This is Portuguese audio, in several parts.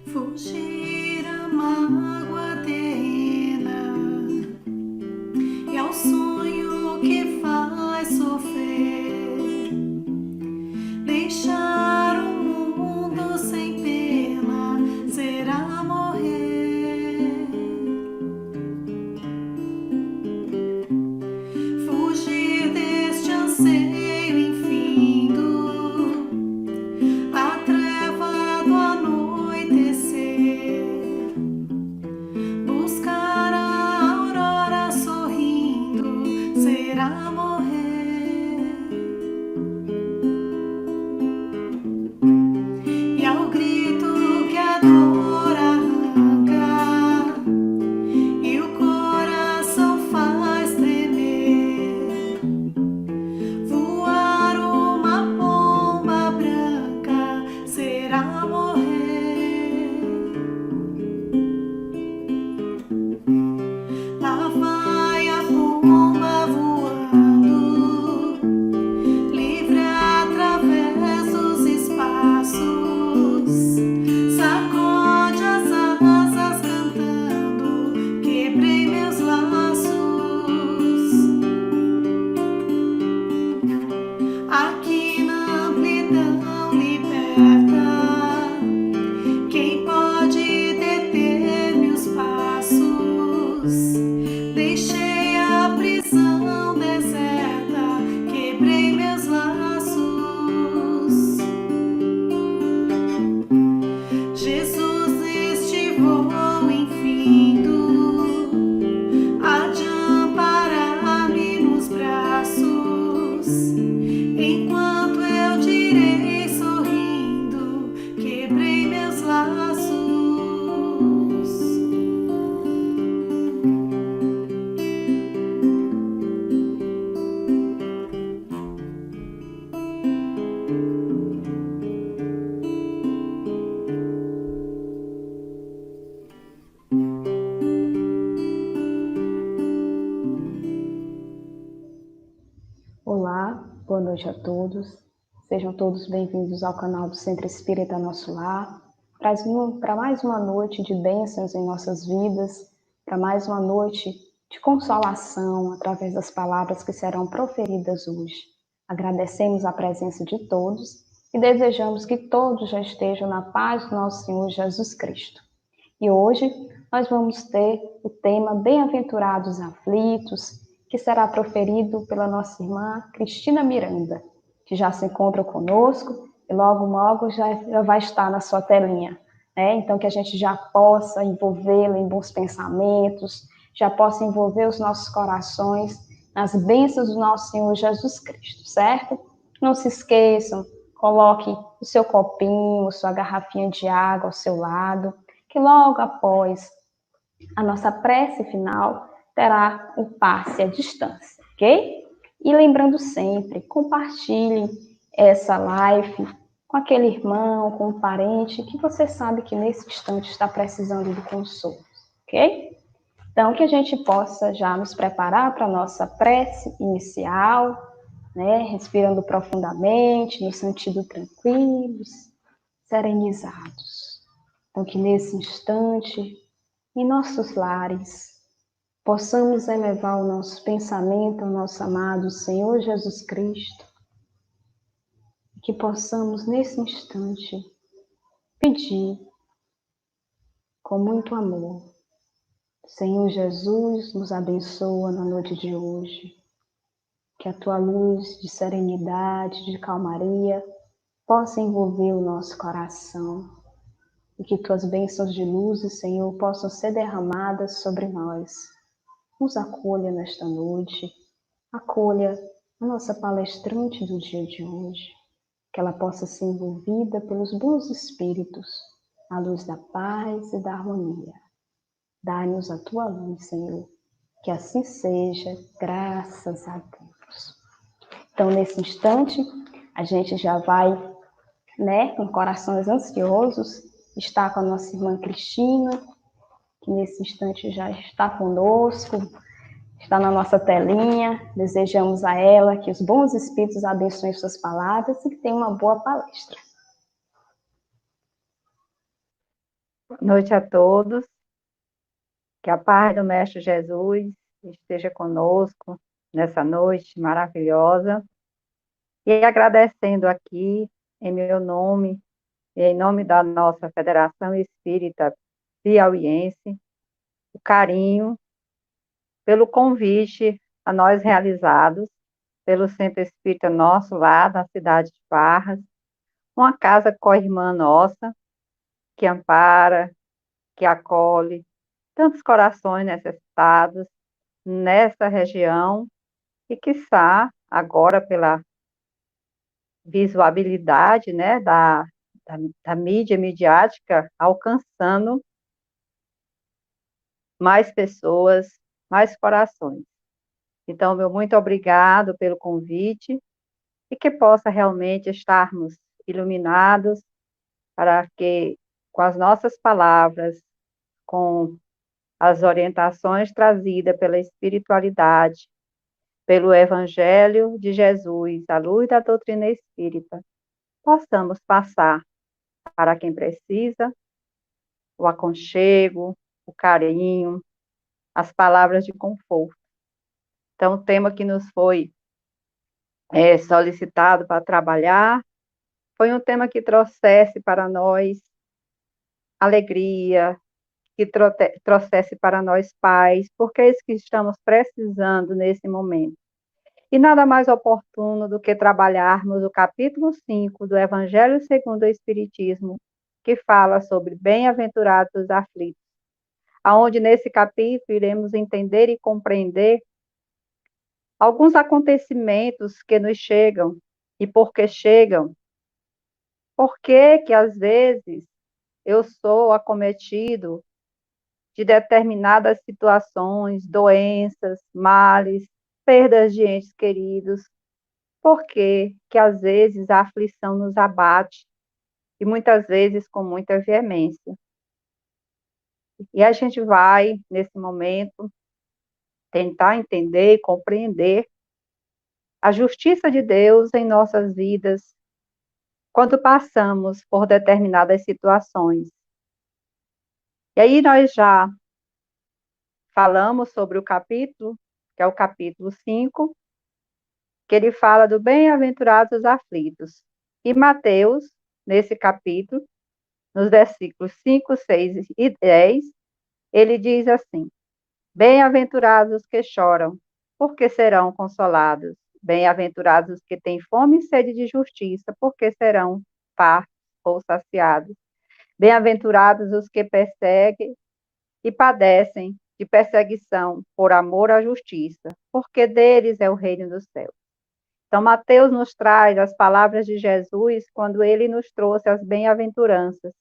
Fugir a mágoa terrena e ao sonho que faz sofrer, deixar o mundo sem pena será morrer. Fugir deste anseio infindo, a treva do anoitecer, buscar a aurora sorrindo será morrer. E ao grito que a dor arranca e o coração faz tremer, voar uma pomba branca será morrer. Lá vai a pomba voando, livre através dos espaços, sacode as asas cantando, quebrei meus laços. Aqui na amplidão liberta, quem pode deter meus passos? Deixei a prisão deserta, quebrei meus laços. Jesus, neste voo infindo, há de amparar-me nos braços, enquanto eu direi sorrindo, quebrei meus laços. Olá, boa noite a todos. Sejam todos bem-vindos ao canal do Centro Espírita Nosso Lar, para mais uma noite de bênçãos em nossas vidas, para mais uma noite de consolação através das palavras que serão proferidas hoje. Agradecemos a presença de todos e desejamos que todos já estejam na paz do nosso Senhor Jesus Cristo. E hoje nós vamos ter o tema Bem-aventurados aflitos, que será proferido pela nossa irmã Cristina Miranda, que já se encontra conosco e logo já vai estar na sua telinha, né? Então que a gente já possa envolvê-la em bons pensamentos, já possa envolver os nossos corações nas bênçãos do nosso Senhor Jesus Cristo, certo? Não se esqueçam, coloque o seu copinho, sua garrafinha de água ao seu lado, que logo após a nossa prece final terá o passe à distância, ok? E lembrando sempre, compartilhe essa live com aquele irmão, com um parente que você sabe que nesse instante está precisando de consolo, ok? Então, que a gente possa já nos preparar para a nossa prece inicial, né? Respirando profundamente, no sentido tranquilos, serenizados. Então, que nesse instante, em nossos lares, possamos elevar o nosso pensamento ao nosso amado Senhor Jesus Cristo, e que possamos, nesse instante, pedir com muito amor: Senhor Jesus, nos abençoa na noite de hoje, que a Tua luz de serenidade, de calmaria, possa envolver o nosso coração, e que Tuas bênçãos de luz, Senhor, possam ser derramadas sobre nós. Nos acolha nesta noite, acolha a nossa palestrante do dia de hoje, que ela possa ser envolvida pelos bons espíritos, à luz da paz e da harmonia. Dá-nos a Tua luz, Senhor, Que assim seja, graças a Deus. Então, nesse instante, a gente já vai, né, com corações ansiosos, estar com a nossa irmã Cristina, que nesse instante já está conosco, está na nossa telinha. Desejamos a ela que os bons espíritos abençoem suas palavras e que tenha uma boa palestra. Boa noite a todos. Que a paz do Mestre Jesus esteja conosco nessa noite maravilhosa. E agradecendo aqui, em meu nome e em nome da nossa Federação Espírita Piauiense, o carinho pelo convite a nós realizados pelo Centro Espírita Nosso Lar, da cidade de Barras, uma casa co-irmã nossa, que ampara, que acolhe tantos corações necessitados nessa região e, quiçá, agora pela visualidade, né, da mídia midiática, alcançando mais pessoas, mais corações. Então, meu muito obrigado pelo convite e que possa realmente estarmos iluminados para que, com as nossas palavras, com as orientações trazidas pela espiritualidade, pelo Evangelho de Jesus, à luz da doutrina espírita, possamos passar para quem precisa o aconchego, o carinho, as palavras de conforto. Então, o tema que nos foi solicitado para trabalhar foi um tema que trouxesse para nós alegria, que trouxesse para nós paz, porque é isso que estamos precisando nesse momento. E nada mais oportuno do que trabalharmos o capítulo 5 do Evangelho segundo o Espiritismo, que fala sobre bem-aventurados os aflitos, aonde nesse capítulo iremos entender e compreender alguns acontecimentos que nos chegam e por que chegam, por que às vezes eu sou acometido de determinadas situações, doenças, males, perdas de entes queridos, por que às vezes a aflição nos abate e muitas vezes com muita veemência. E a gente vai, nesse momento, tentar entender e compreender a justiça de Deus em nossas vidas quando passamos por determinadas situações. E aí nós já falamos sobre o capítulo, que é o capítulo 5, que ele fala do bem-aventurados aflitos. E Mateus, nesse capítulo, nos versículos 5, 6 e 10, ele diz assim: bem-aventurados os que choram, porque serão consolados. Bem-aventurados os que têm fome e sede de justiça, porque serão fartos ou saciados. Bem-aventurados os que perseguem e padecem de perseguição por amor à justiça, porque deles é o reino dos céus. Então, Mateus nos traz as palavras de Jesus quando ele nos trouxe as bem-aventuranças.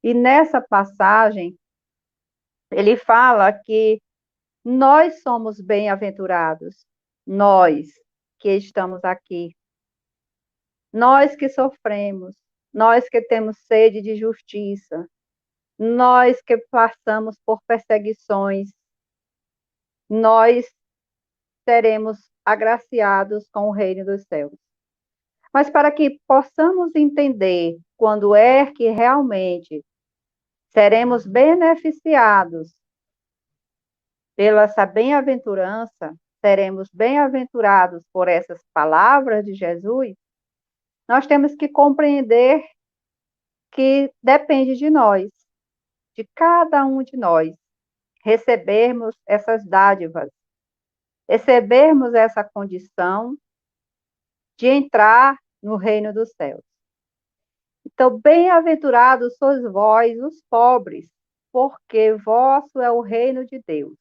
E nessa passagem, ele fala que nós somos bem-aventurados, nós que estamos aqui, nós que sofremos, nós que temos sede de justiça, nós que passamos por perseguições, nós seremos agraciados com o reino dos céus. Mas para que possamos entender quando é que realmente seremos beneficiados pela essa bem-aventurança, seremos bem-aventurados por essas palavras de Jesus, nós temos que compreender que depende de nós, de cada um de nós, recebermos essas dádivas, recebermos essa condição de entrar no reino dos céus. Então, bem-aventurados sois vós, os pobres, porque vosso é o reino de Deus.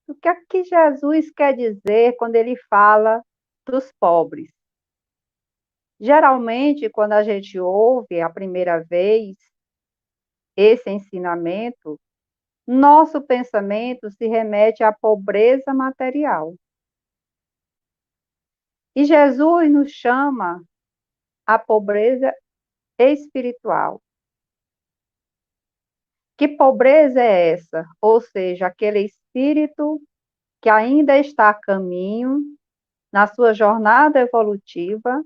O que é que Jesus quer dizer quando ele fala dos pobres? Geralmente, quando a gente ouve a primeira vez esse ensinamento, nosso pensamento se remete à pobreza material. E Jesus nos chama à pobreza espiritual. Que pobreza é essa? Ou seja, aquele espírito que ainda está a caminho, na sua jornada evolutiva,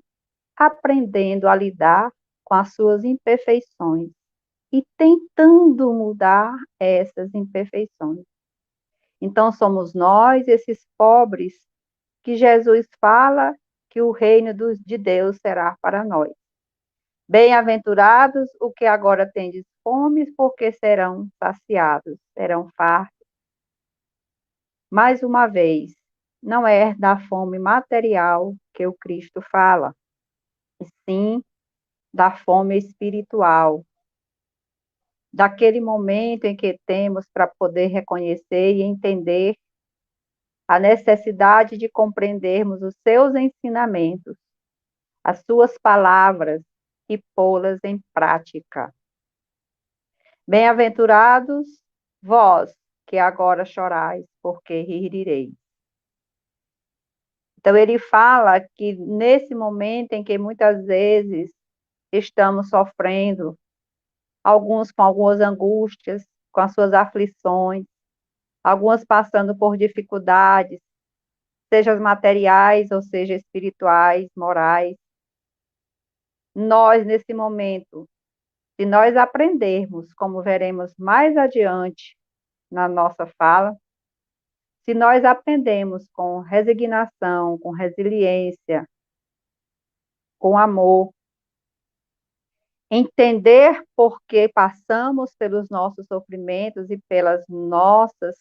aprendendo a lidar com as suas imperfeições e tentando mudar essas imperfeições. Então, somos nós, esses pobres, que Jesus fala que o reino de Deus será para nós. Bem-aventurados os que agora tendes fome, porque serão saciados, serão fartos. Mais uma vez, não é da fome material que o Cristo fala, e sim da fome espiritual, daquele momento em que temos para poder reconhecer e entender a necessidade de compreendermos os seus ensinamentos, as suas palavras e pô-las em prática. Bem-aventurados vós que agora chorais, porque rireis. Então, ele fala que nesse momento em que muitas vezes estamos sofrendo, alguns com algumas angústias, com as suas aflições, algumas passando por dificuldades, seja materiais ou seja espirituais, morais. Nós, nesse momento, se nós aprendermos, como veremos mais adiante na nossa fala, se nós aprendemos com resignação, com resiliência, com amor, entender por que passamos pelos nossos sofrimentos e pelas nossas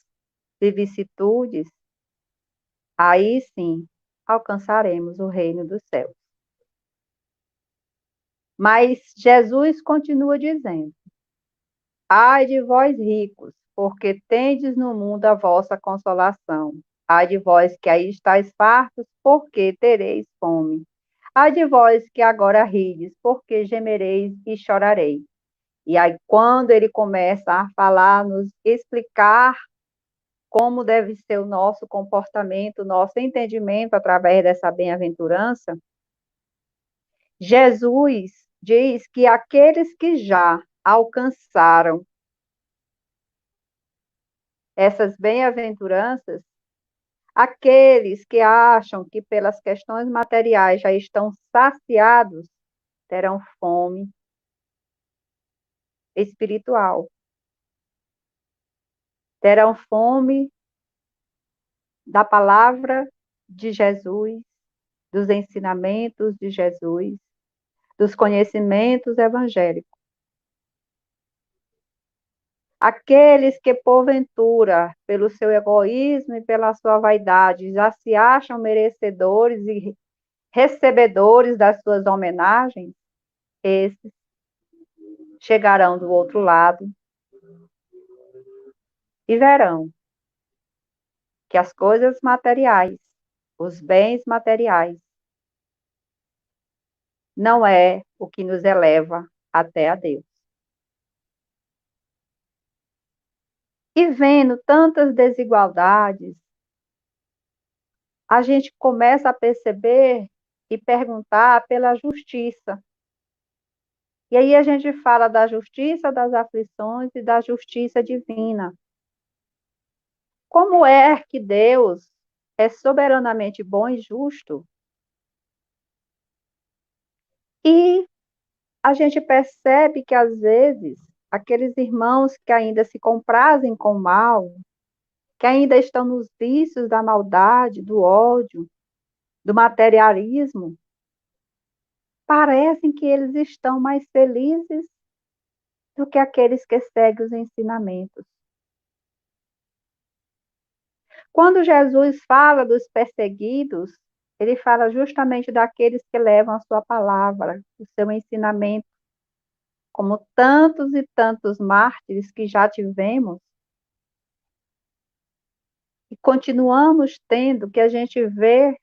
vicissitudes, aí sim alcançaremos o reino dos céus. Mas Jesus continua dizendo: ai de vós ricos, porque tendes no mundo a vossa consolação. Ai de vós que aí estáis fartos, porque tereis fome. Ai de vós que agora rides, porque gemereis e chorareis. E aí, quando ele começa a falar, nos explicar como deve ser o nosso comportamento, o nosso entendimento através dessa bem-aventurança, Jesus diz que aqueles que já alcançaram essas bem-aventuranças, aqueles que acham que pelas questões materiais já estão saciados, terão fome espiritual. Terão fome da palavra de Jesus, dos ensinamentos de Jesus, dos conhecimentos evangélicos. Aqueles que, porventura, pelo seu egoísmo e pela sua vaidade, já se acham merecedores e recebedores das suas homenagens, esses chegarão do outro lado e verão que as coisas materiais, os bens materiais, não é o que nos eleva até a Deus. E vendo tantas desigualdades, a gente começa a perceber e perguntar pela justiça. E aí a gente fala da justiça das aflições e da justiça divina. Como é que Deus é soberanamente bom e justo? E a gente percebe que, às vezes, aqueles irmãos que ainda se comprazem com o mal, que ainda estão nos vícios da maldade, do ódio, do materialismo, parecem que eles estão mais felizes do que aqueles que seguem os ensinamentos. Quando Jesus fala dos perseguidos, ele fala justamente daqueles que levam a sua palavra, o seu ensinamento, como tantos e tantos mártires que já tivemos, e continuamos tendo, que a gente vê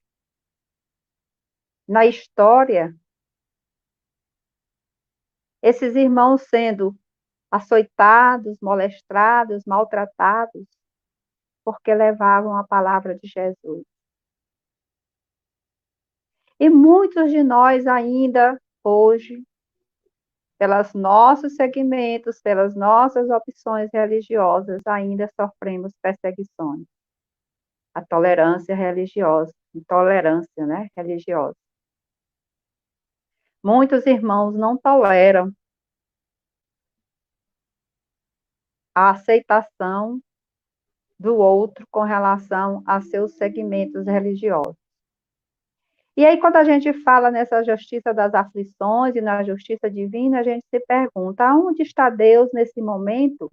na história, esses irmãos sendo açoitados, molestados, maltratados, porque levavam a palavra de Jesus. E muitos de nós ainda, hoje, pelos nossos segmentos, pelas nossas opções religiosas, ainda sofremos perseguições. A tolerância religiosa, intolerância, né, religiosa. Muitos irmãos não toleram a aceitação do outro com relação a seus segmentos religiosos. E aí, quando a gente fala nessa justiça das aflições e na justiça divina, a gente se pergunta, aonde está Deus nesse momento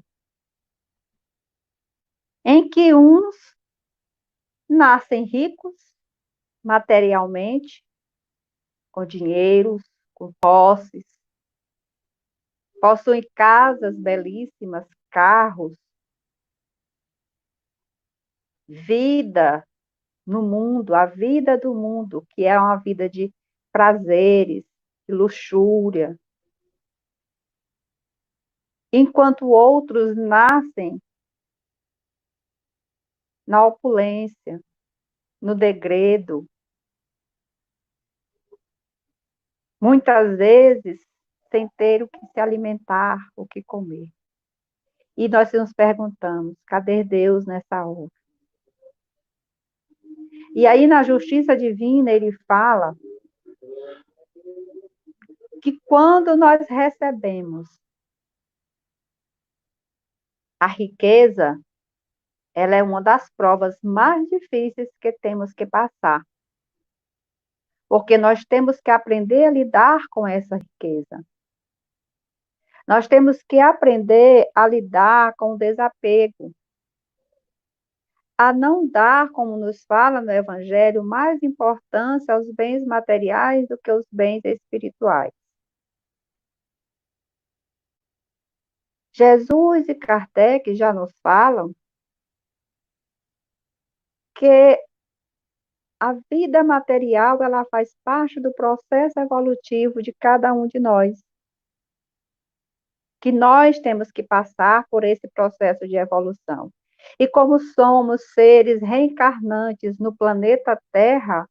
em que uns nascem ricos materialmente, com dinheiros, com posses, possuem casas belíssimas, carros, vida no mundo, a vida do mundo, que é uma vida de prazeres, de luxúria, enquanto outros nascem na opulência, no degredo, muitas vezes sem ter o que se alimentar, o que comer. E nós nos perguntamos, cadê Deus nessa hora? E aí, na justiça divina, ele fala que quando nós recebemos a riqueza, ela é uma das provas mais difíceis que temos que passar. Porque nós temos que aprender a lidar com essa riqueza. Nós temos que aprender a lidar com o desapego. A não dar, como nos fala no Evangelho, mais importância aos bens materiais do que aos bens espirituais. Jesus e Kardec já nos falam que a vida material ela faz parte do processo evolutivo de cada um de nós. Que nós temos que passar por esse processo de evolução. E como somos seres reencarnantes no planeta Terra,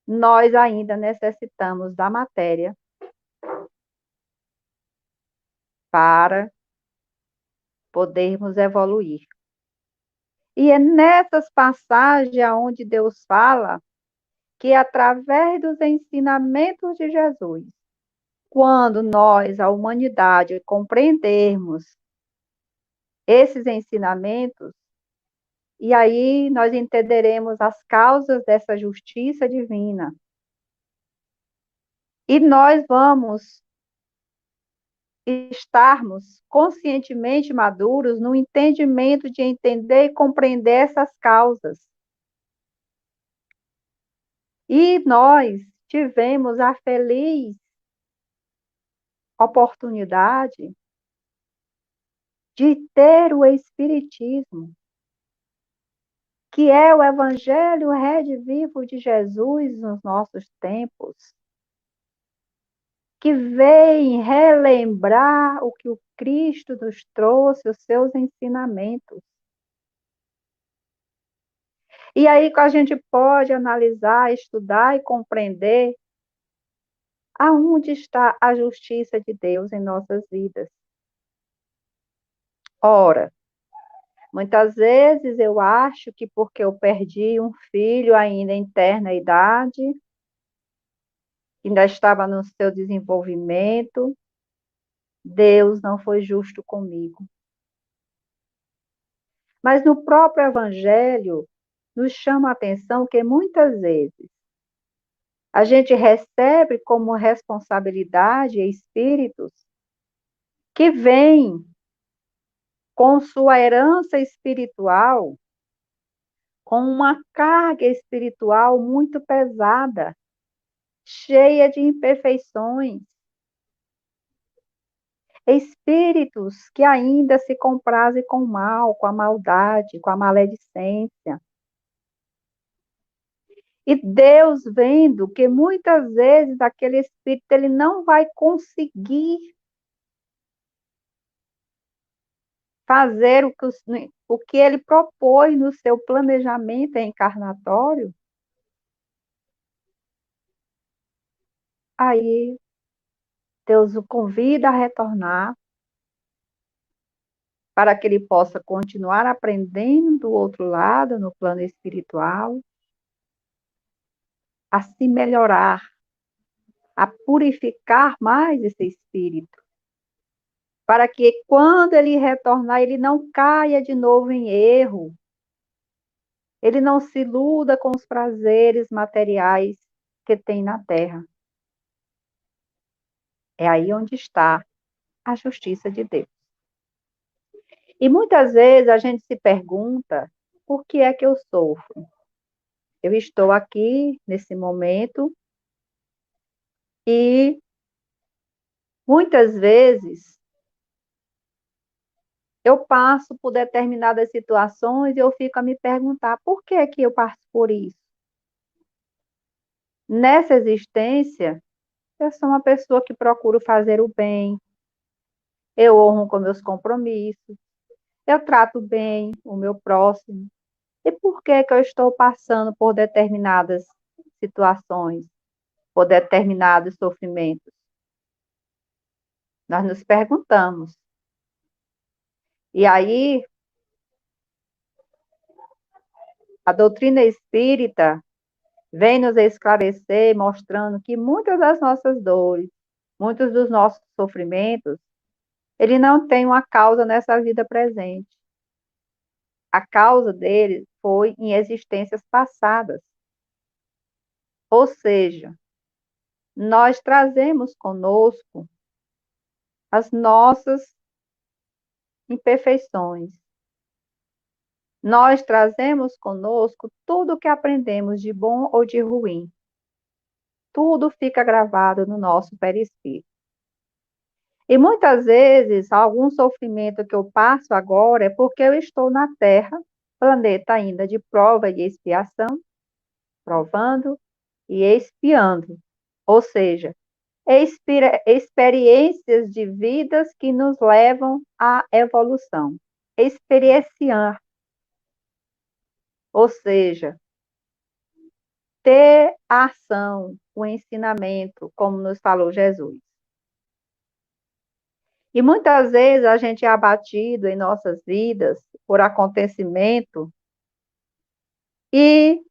nós ainda necessitamos da matéria para podermos evoluir. E é nessas passagens onde Deus fala que através dos ensinamentos de Jesus, quando nós, a humanidade, compreendermos esses ensinamentos, e aí nós entenderemos as causas dessa justiça divina. E nós vamos estarmos conscientemente maduros no entendimento de entender e compreender essas causas. E nós tivemos a feliz oportunidade de ter o Espiritismo, que é o Evangelho redivivo de Jesus nos nossos tempos, que vem relembrar o que o Cristo nos trouxe, os seus ensinamentos. E aí a gente pode analisar, estudar e compreender aonde está a justiça de Deus em nossas vidas. Ora, muitas vezes eu acho que porque eu perdi um filho ainda em terna idade, ainda estava no seu desenvolvimento, Deus não foi justo comigo. Mas no próprio Evangelho, nos chama a atenção que muitas vezes a gente recebe como responsabilidade espíritos que vêm com sua herança espiritual, com uma carga espiritual muito pesada, cheia de imperfeições. Espíritos que ainda se comprazem com o mal, com a maldade, com a maledicência. E Deus vendo que muitas vezes aquele espírito ele não vai conseguir fazer o que ele propôs no seu planejamento encarnatório, aí Deus o convida a retornar para que ele possa continuar aprendendo do outro lado, no plano espiritual, a se melhorar, a purificar mais esse espírito, para que quando ele retornar, ele não caia de novo em erro, ele não se iluda com os prazeres materiais que tem na Terra. É aí onde está a justiça de Deus. E muitas vezes a gente se pergunta, por que é que eu sofro? Eu estou aqui nesse momento e muitas vezes eu passo por determinadas situações e eu fico a me perguntar, por que é que eu passo por isso? Nessa existência, eu sou uma pessoa que procuro fazer o bem, eu honro com meus compromissos, eu trato bem o meu próximo. E por que que eu estou passando por determinadas situações, por determinados sofrimentos? Nós nos perguntamos. E aí, a doutrina espírita vem nos esclarecer, mostrando que muitas das nossas dores, muitos dos nossos sofrimentos, ele não tem uma causa nessa vida presente. A causa dele foi em existências passadas. Ou seja, nós trazemos conosco as nossas imperfeições. Nós trazemos conosco tudo o que aprendemos de bom ou de ruim. Tudo fica gravado no nosso perispírito. E muitas vezes, algum sofrimento que eu passo agora é porque eu estou na Terra, planeta ainda de prova e expiação, provando e expiando. Ou seja, experiências de vidas que nos levam à evolução. Experienciar, ou seja, ter a ação, o ensinamento, como nos falou Jesus. E muitas vezes a gente é abatido em nossas vidas por acontecimento e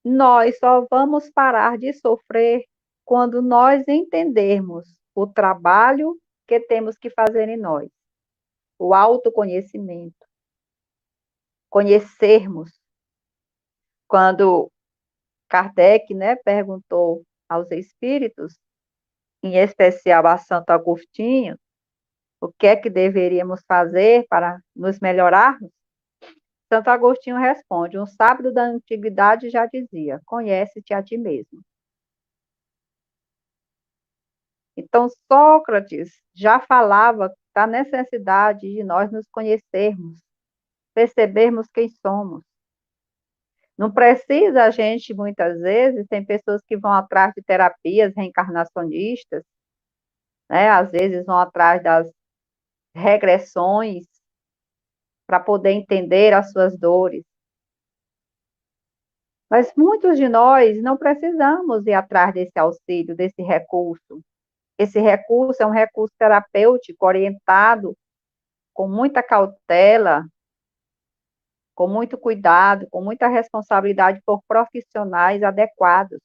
nós só vamos parar de sofrer quando nós entendermos o trabalho que temos que fazer em nós, o autoconhecimento, conhecermos. Quando Kardec, né, perguntou aos espíritos, em especial a Santo Agostinho, o que é que deveríamos fazer para nos melhorarmos? Santo Agostinho responde: um sábio da antiguidade já dizia: conhece-te a ti mesmo. Então, Sócrates já falava da necessidade de nós nos conhecermos, percebermos quem somos. Não precisa a gente, muitas vezes, tem pessoas que vão atrás de terapias reencarnacionistas, né? Às vezes vão atrás das regressões para poder entender as suas dores. Mas muitos de nós não precisamos ir atrás desse auxílio, desse recurso. Esse recurso é um recurso terapêutico orientado com muita cautela, com muito cuidado, com muita responsabilidade por profissionais adequados.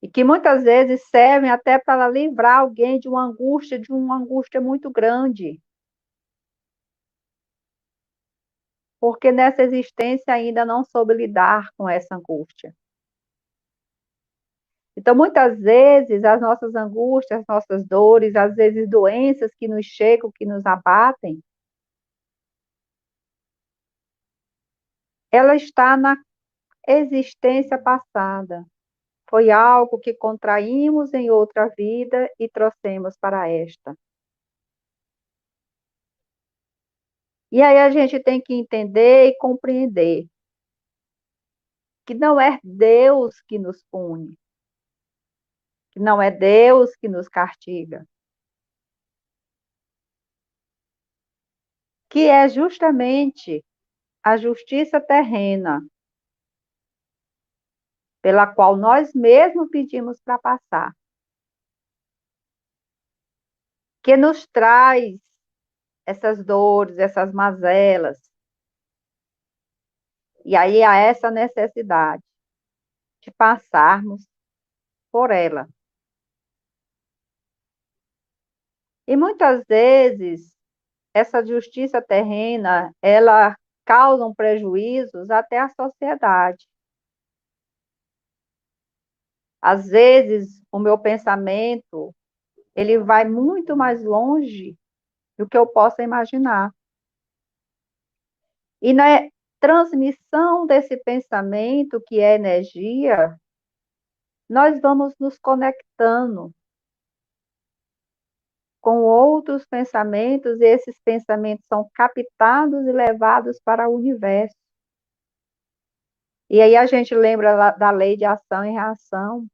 E que muitas vezes servem até para livrar alguém de uma angústia muito grande. Porque nessa existência ainda não soube lidar com essa angústia. Então, muitas vezes, as nossas angústias, as nossas dores, às vezes doenças que nos chegam, que nos abatem, ela está na existência passada. Foi algo que contraímos em outra vida e trouxemos para esta. E aí a gente tem que entender e compreender que não é Deus que nos pune, que não é Deus que nos castiga. que é justamente a justiça terrena, pela qual nós mesmos pedimos para passar, que nos traz essas dores, essas mazelas. E aí há essa necessidade de passarmos por ela. E muitas vezes essa justiça terrena, ela causa prejuízos até à sociedade. Às vezes o meu pensamento, ele vai muito mais longe do que eu possa imaginar. E na transmissão desse pensamento, que é energia, nós vamos nos conectando com outros pensamentos, e esses pensamentos são captados e levados para o universo. E aí a gente lembra da lei de ação e reação,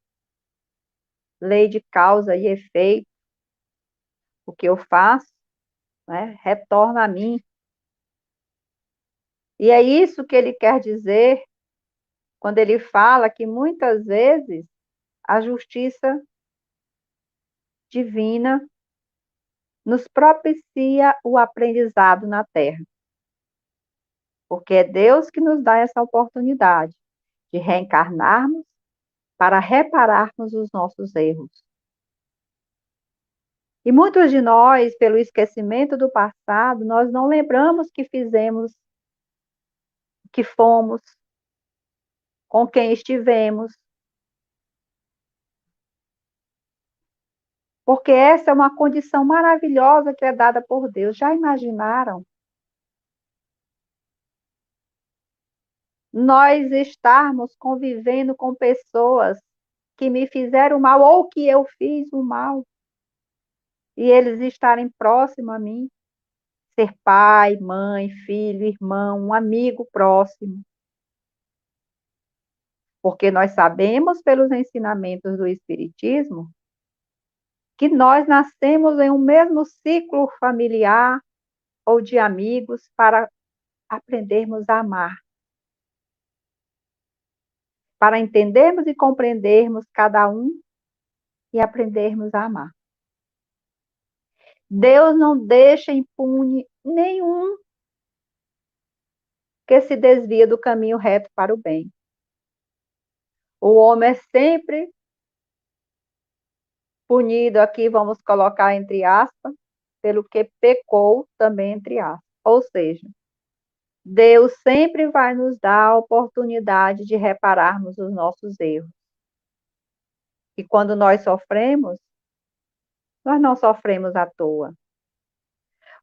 lei de causa e efeito. O que eu faço, né, retorna a mim. E é isso que ele quer dizer quando ele fala que muitas vezes a justiça divina nos propicia o aprendizado na Terra. Porque é Deus que nos dá essa oportunidade de reencarnarmos para repararmos os nossos erros. E muitos de nós, pelo esquecimento do passado, nós não lembramos que fizemos, que fomos, com quem estivemos. Porque essa é uma condição maravilhosa que é dada por Deus. Já imaginaram? Nós estarmos convivendo com pessoas que me fizeram mal ou que eu fiz o mal, e eles estarem próximos a mim, ser pai, mãe, filho, irmão, um amigo próximo. Porque nós sabemos pelos ensinamentos do Espiritismo que nós nascemos em um mesmo ciclo familiar ou de amigos para aprendermos a amar, para entendermos e compreendermos cada um e aprendermos a amar. Deus não deixa impune nenhum que se desvia do caminho reto para o bem. O homem é sempre punido, aqui vamos colocar entre aspas, pelo que pecou também entre aspas. Ou seja, Deus sempre vai nos dar a oportunidade de repararmos os nossos erros. E quando nós sofremos, nós não sofremos à toa.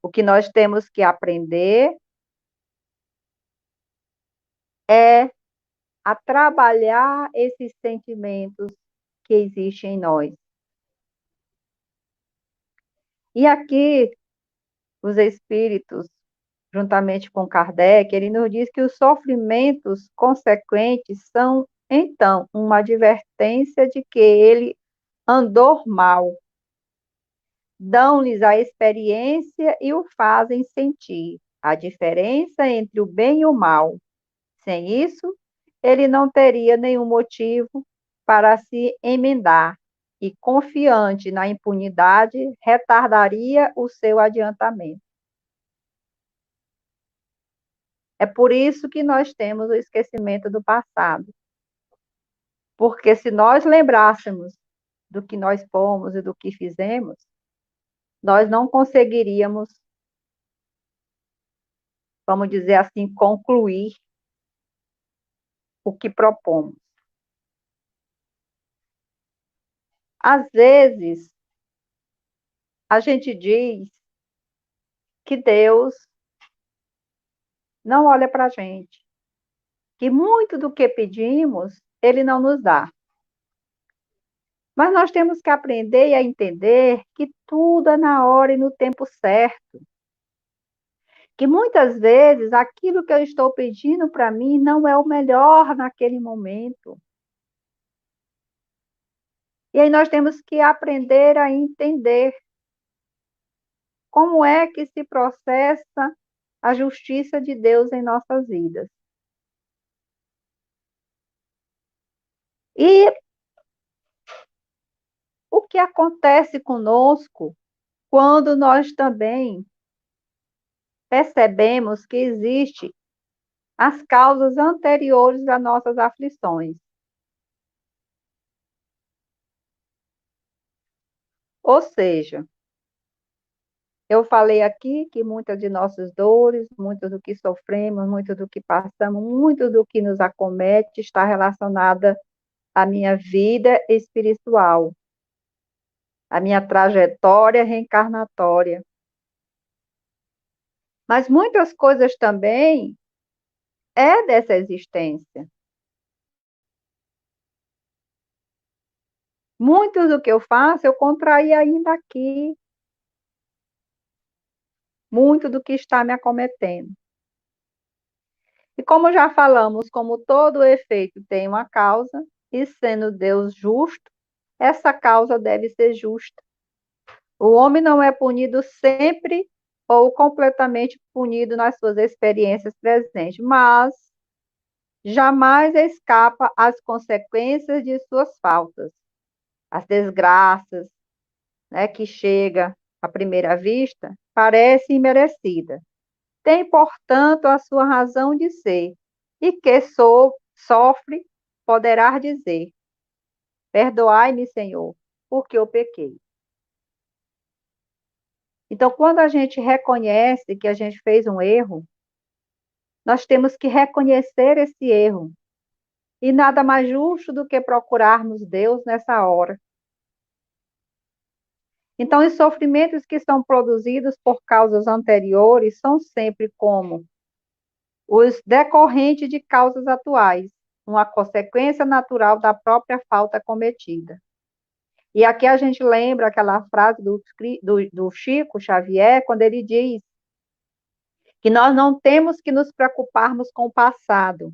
O que nós temos que aprender é a trabalhar esses sentimentos que existem em nós. E aqui, os espíritos, juntamente com Kardec, ele nos diz que os sofrimentos consequentes são, então, uma advertência de que ele andou mal. Dão-lhes a experiência e o fazem sentir a diferença entre o bem e o mal. Sem isso, ele não teria nenhum motivo para se emendar e, confiante na impunidade, retardaria o seu adiantamento. É por isso que nós temos o esquecimento do passado. Porque se nós lembrássemos do que nós fomos e do que fizemos, nós não conseguiríamos, vamos dizer assim, concluir o que propomos. Às vezes, a gente diz que Deus não olha para a gente, que muito do que pedimos, Ele não nos dá. Mas nós temos que aprender a entender que tudo é na hora e no tempo certo. Que muitas vezes aquilo que eu estou pedindo para mim não é o melhor naquele momento. E aí nós temos que aprender a entender como é que se processa a justiça de Deus em nossas vidas. E o que acontece conosco quando nós também percebemos que existem as causas anteriores das nossas aflições? Ou seja, eu falei aqui que muitas de nossas dores, muito do que sofremos, muito do que passamos, muito do que nos acomete está relacionada à minha vida espiritual, à minha trajetória reencarnatória. Mas muitas coisas também é dessa existência. Muito do que eu faço, eu contraí ainda aqui. Muito do que está me acometendo. E como já falamos, como todo efeito tem uma causa, e sendo Deus justo, essa causa deve ser justa. O homem não é punido sempre ou completamente punido nas suas experiências presentes, mas jamais escapa às consequências de suas faltas, as desgraças, né, que chega à primeira vista, parece imerecida. Tem, portanto, a sua razão de ser, e que sofre, poderá dizer: perdoai-me, Senhor, porque eu pequei. Então, quando a gente reconhece que a gente fez um erro, nós temos que reconhecer esse erro. E nada mais justo do que procurarmos Deus nessa hora. Então, os sofrimentos que são produzidos por causas anteriores são sempre como os decorrentes de causas atuais, uma consequência natural da própria falta cometida. E aqui a gente lembra aquela frase do Chico Xavier, quando ele diz que nós não temos que nos preocuparmos com o passado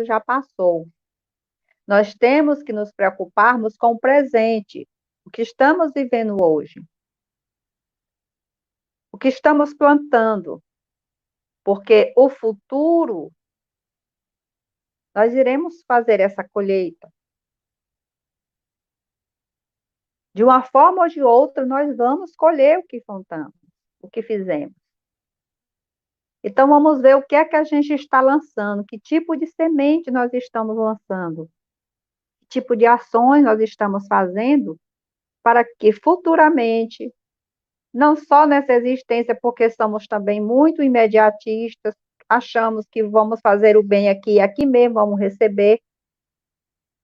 já passou. Nós temos que nos preocuparmos com o presente, o que estamos vivendo hoje, o que estamos plantando, porque o futuro, nós iremos fazer essa colheita. De uma forma ou de outra, nós vamos colher o que plantamos, o que fizemos. Então, vamos ver o que é que a gente está lançando, que tipo de semente nós estamos lançando, que tipo de ações nós estamos fazendo, para que futuramente, não só nessa existência, porque somos também muito imediatistas, achamos que vamos fazer o bem aqui e aqui mesmo vamos receber,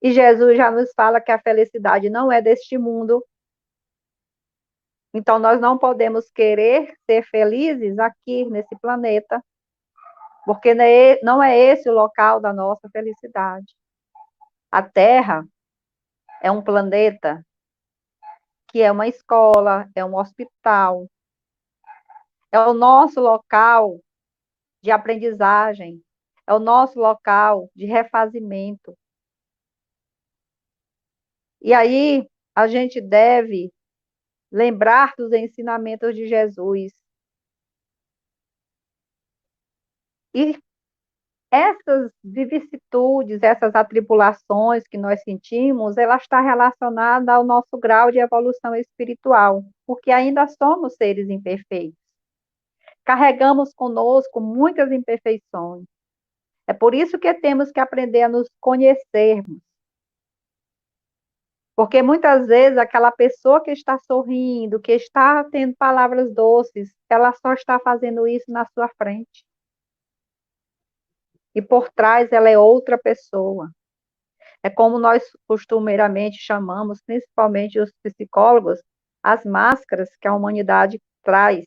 e Jesus já nos fala que a felicidade não é deste mundo. Então, nós não podemos querer ser felizes aqui nesse planeta, porque não é esse o local da nossa felicidade. A Terra é um planeta que é uma escola, é um hospital, é o nosso local de aprendizagem, é o nosso local de refazimento. E aí, a gente deve lembrar dos ensinamentos de Jesus. E essas vicissitudes, essas atribulações que nós sentimos, ela está relacionada ao nosso grau de evolução espiritual, porque ainda somos seres imperfeitos. Carregamos conosco muitas imperfeições. É por isso que temos que aprender a nos conhecermos. Porque muitas vezes aquela pessoa que está sorrindo, que está tendo palavras doces, ela só está fazendo isso na sua frente. E por trás ela é outra pessoa. É como nós costumeiramente chamamos, principalmente os psicólogos, as máscaras que a humanidade traz.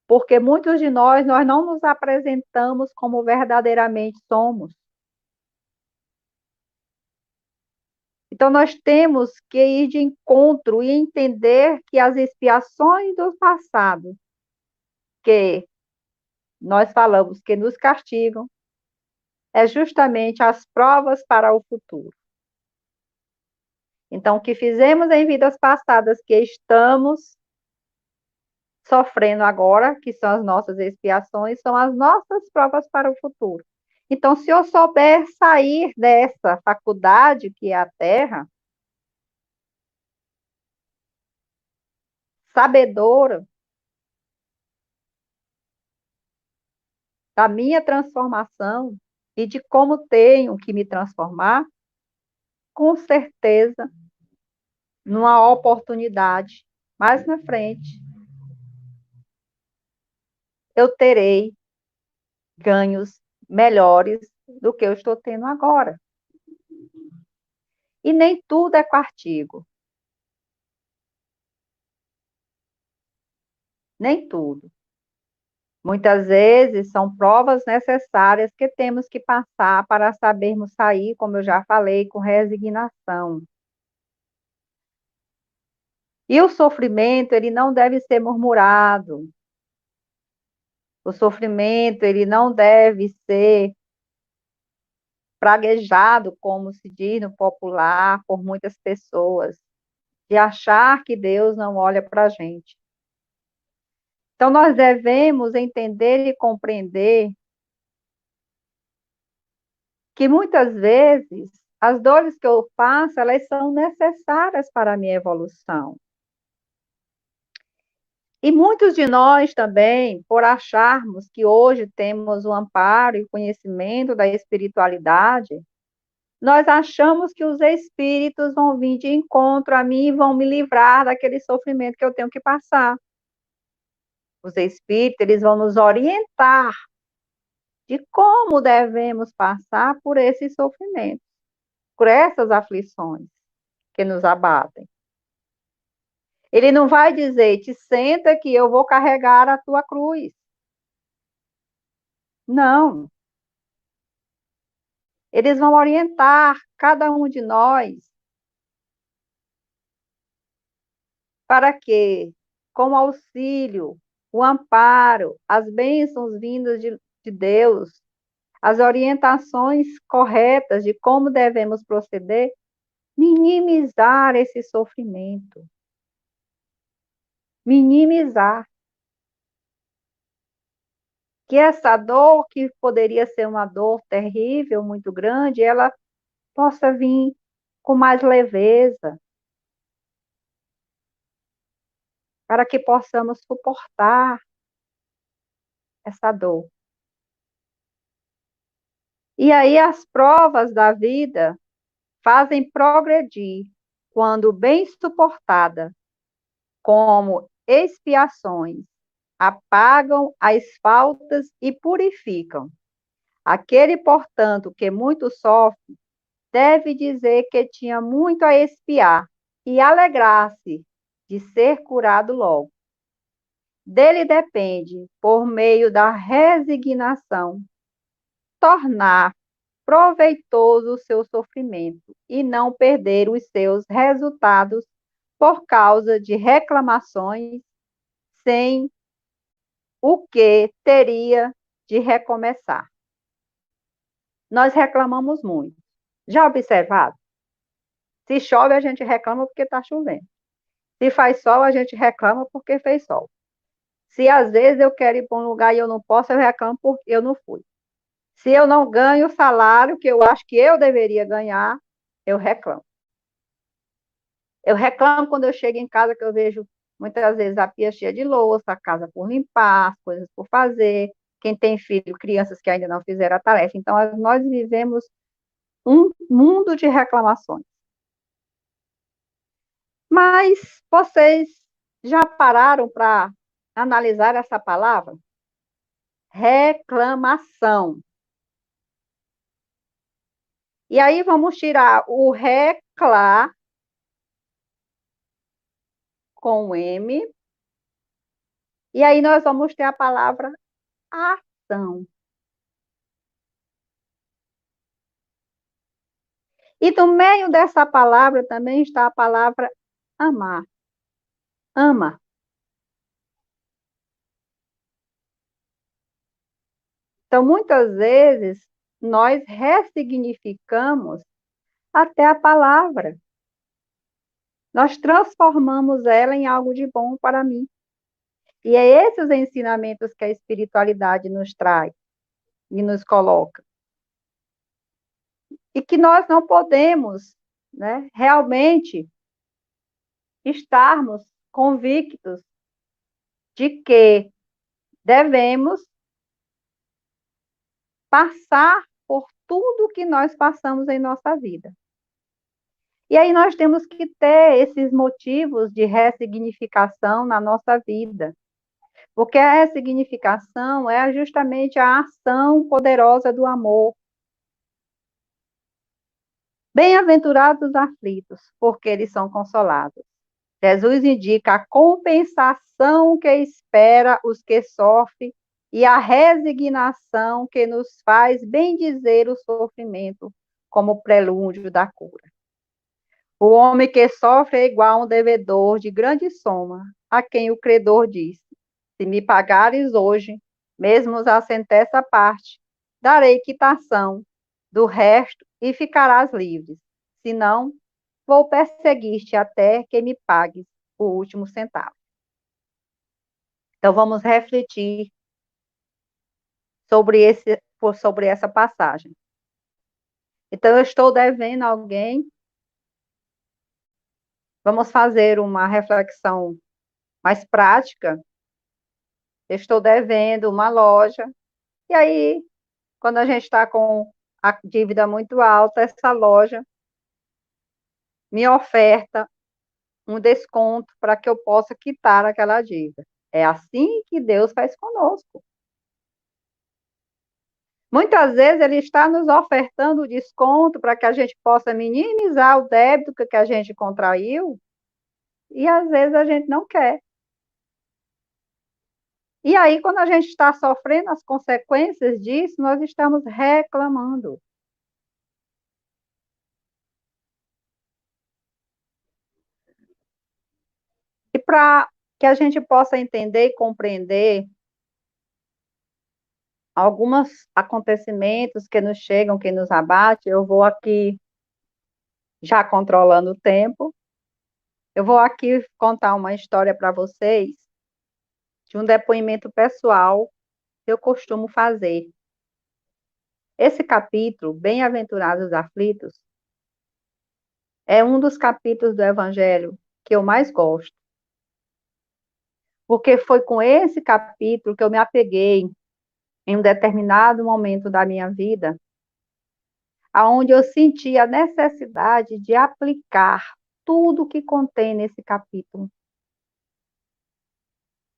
Porque muitos de nós não nos apresentamos como verdadeiramente somos. Então, nós temos que ir de encontro e entender que as expiações do passado, que nós falamos que nos castigam, é justamente as provas para o futuro. Então, o que fizemos em vidas passadas que estamos sofrendo agora, que são as nossas expiações, são as nossas provas para o futuro. Então, se eu souber sair dessa faculdade que é a Terra, sabedora da minha transformação e de como tenho que me transformar, com certeza, numa oportunidade mais na frente, eu terei ganhos melhores do que eu estou tendo agora. E nem tudo é castigo. Nem tudo. Muitas vezes são provas necessárias que temos que passar para sabermos sair, como eu já falei, com resignação. E o sofrimento, ele não deve ser murmurado. O sofrimento, ele não deve ser praguejado, como se diz no popular, por muitas pessoas, de achar que Deus não olha para a gente. Então, nós devemos entender e compreender que muitas vezes as dores que eu passo, elas são necessárias para a minha evolução. E muitos de nós também, por acharmos que hoje temos o amparo e o conhecimento da espiritualidade, nós achamos que os espíritos vão vir de encontro a mim e vão me livrar daquele sofrimento que eu tenho que passar. Os espíritos, eles vão nos orientar de como devemos passar por esses sofrimentos, por essas aflições que nos abatem. Ele não vai dizer, te senta que eu vou carregar a tua cruz. Não. Eles vão orientar cada um de nós para que, com o auxílio, o amparo, as bênçãos vindas de Deus, as orientações corretas de como devemos proceder, minimizar esse sofrimento. Minimizar. Que essa dor, que poderia ser uma dor terrível, muito grande, ela possa vir com mais leveza, para que possamos suportar essa dor. E aí as provas da vida fazem progredir quando bem suportada, como expiações, apagam as faltas e purificam. Aquele, portanto, que muito sofre, deve dizer que tinha muito a expiar e alegrar-se de ser curado logo. Dele depende, por meio da resignação, tornar proveitoso o seu sofrimento e não perder os seus resultados por causa de reclamações, sem o que teria de recomeçar. Nós reclamamos muito. Já observado? Se chove, a gente reclama porque está chovendo. Se faz sol, a gente reclama porque fez sol. Se às vezes eu quero ir para um lugar e eu não posso, eu reclamo porque eu não fui. Se eu não ganho o salário que eu acho que eu deveria ganhar, eu reclamo. Eu reclamo quando eu chego em casa, que eu vejo muitas vezes a pia cheia de louça, a casa por limpar, as coisas por fazer. Quem tem filho, crianças que ainda não fizeram a tarefa. Então, nós vivemos um mundo de reclamações. Mas vocês já pararam para analisar essa palavra? Reclamação. E aí vamos tirar o reclá com M. E aí nós vamos ter a palavra ação. E no meio dessa palavra também está a palavra amar. Ama. Então, muitas vezes, nós ressignificamos até a palavra. Nós transformamos ela em algo de bom para mim. E é esses ensinamentos que a espiritualidade nos traz e nos coloca. E que nós não podemos, né, realmente estarmos convictos de que devemos passar por tudo que nós passamos em nossa vida. E aí nós temos que ter esses motivos de ressignificação na nossa vida. Porque a ressignificação é justamente a ação poderosa do amor. Bem-aventurados os aflitos, porque eles são consolados. Jesus indica a compensação que espera os que sofrem e a resignação que nos faz bendizer o sofrimento como prelúdio da cura. O homem que sofre é igual a um devedor de grande soma, a quem o credor diz: se me pagares hoje, mesmo a centésima parte, darei quitação do resto e ficarás livre. Se não, vou perseguir-te até que me pagues o último centavo. Então, vamos refletir sobre essa passagem. Então, eu estou devendo a alguém. Vamos fazer uma reflexão mais prática. Eu estou devendo uma loja. E aí, quando a gente está com a dívida muito alta, essa loja me oferta um desconto para que eu possa quitar aquela dívida. É assim que Deus faz conosco. Muitas vezes ele está nos ofertando o desconto para que a gente possa minimizar o débito que a gente contraiu, e às vezes a gente não quer. E aí, quando a gente está sofrendo as consequências disso, nós estamos reclamando. E para que a gente possa entender e compreender alguns acontecimentos que nos chegam, que nos abatem, eu vou aqui, já controlando o tempo, eu vou aqui contar uma história para vocês de um depoimento pessoal que eu costumo fazer. Esse capítulo, Bem-aventurados os aflitos, é um dos capítulos do Evangelho que eu mais gosto. Porque foi com esse capítulo que eu me apeguei em um determinado momento da minha vida, aonde eu senti a necessidade de aplicar tudo que contém nesse capítulo.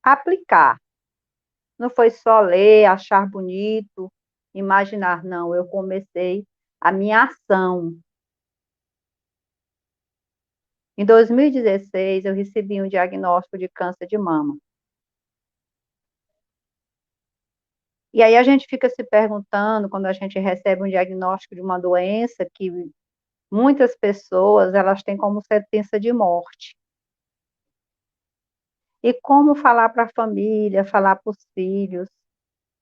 Aplicar. Não foi só ler, achar bonito, imaginar, não. Eu comecei a minha ação. Em 2016, eu recebi um diagnóstico de câncer de mama. E aí a gente fica se perguntando, quando a gente recebe um diagnóstico de uma doença que muitas pessoas, elas têm como sentença de morte. E como falar para a família, falar para os filhos,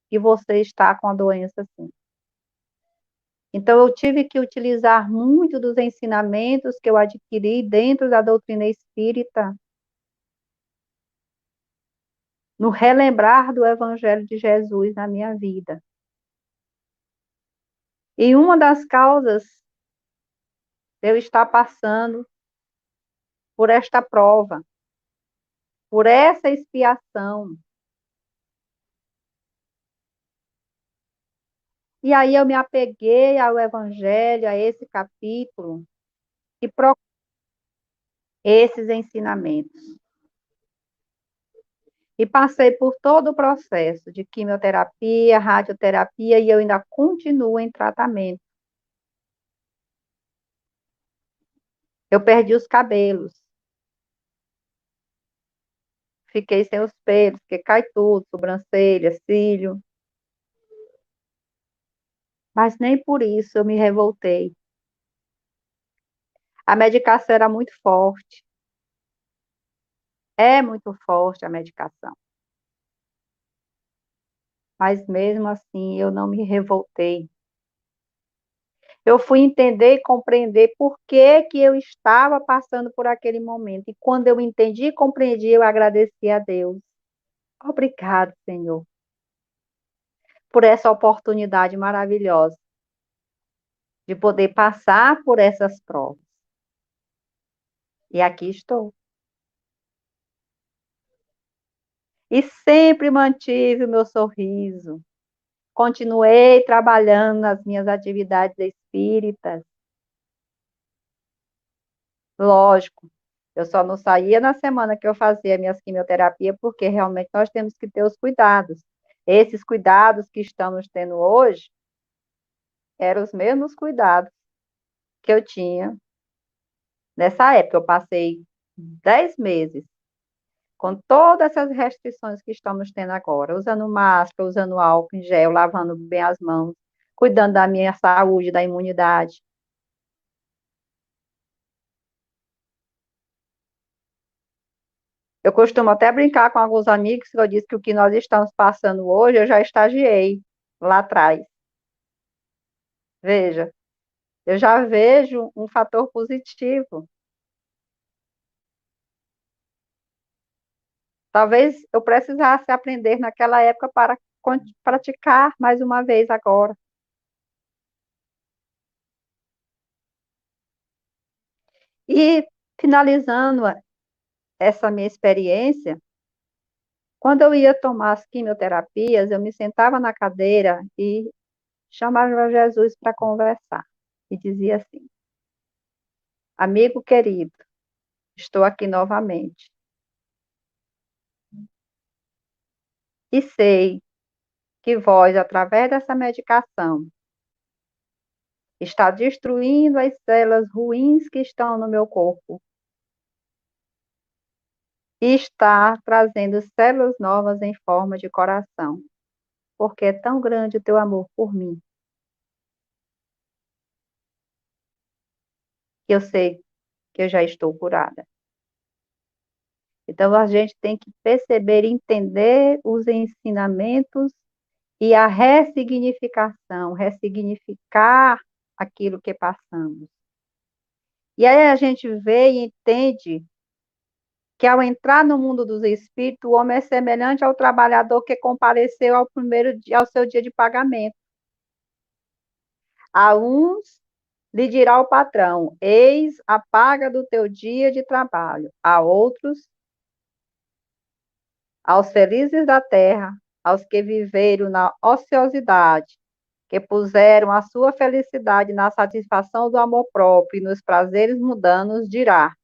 que você está com a doença assim. Então, eu tive que utilizar muito dos ensinamentos que eu adquiri dentro da doutrina espírita, no relembrar do Evangelho de Jesus na minha vida. E uma das causas de eu estar passando por esta prova, por essa expiação. E aí eu me apeguei ao Evangelho, a esse capítulo, e procurei esses ensinamentos. E passei por todo o processo de quimioterapia, radioterapia, e eu ainda continuo em tratamento. Eu perdi os cabelos. Fiquei sem os pelos, porque cai tudo, sobrancelha, cílio. Mas nem por isso eu me revoltei. A medicação era muito forte. É muito forte a medicação. Mas mesmo assim eu não me revoltei. Eu fui entender e compreender por que que eu estava passando por aquele momento. E quando eu entendi e compreendi, eu agradeci a Deus. Obrigado, Senhor, por essa oportunidade maravilhosa de poder passar por essas provas. E aqui estou. E sempre mantive o meu sorriso. Continuei trabalhando nas minhas atividades espíritas. Lógico, eu só não saía na semana que eu fazia minhas quimioterapia, porque realmente nós temos que ter os cuidados. Esses cuidados que estamos tendo hoje eram os mesmos cuidados que eu tinha nessa época. Eu passei 10 meses com todas essas restrições que estamos tendo agora, usando máscara, usando álcool em gel, lavando bem as mãos, cuidando da minha saúde, da imunidade. Eu costumo até brincar com alguns amigos que eu disse que o que nós estamos passando hoje, eu já estagiei lá atrás. Veja, eu já vejo um fator positivo. Talvez eu precisasse aprender naquela época para praticar mais uma vez agora. E finalizando essa minha experiência, quando eu ia tomar as quimioterapias, eu me sentava na cadeira e chamava Jesus para conversar. E dizia assim: amigo querido, estou aqui novamente. E sei que vós, através dessa medicação, está destruindo as células ruins que estão no meu corpo e está trazendo células novas em forma de coração, porque é tão grande o teu amor por mim, que eu sei que eu já estou curada. Então, a gente tem que perceber, entender os ensinamentos e a ressignificação, ressignificar aquilo que passamos. E aí a gente vê e entende que ao entrar no mundo dos espíritos, o homem é semelhante ao trabalhador que compareceu ao primeiro dia, ao seu dia de pagamento. A uns lhe dirá o patrão: eis a paga do teu dia de trabalho. A outros, aos felizes da terra, aos que viveram na ociosidade, que puseram a sua felicidade na satisfação do amor próprio e nos prazeres mundanos, dirá: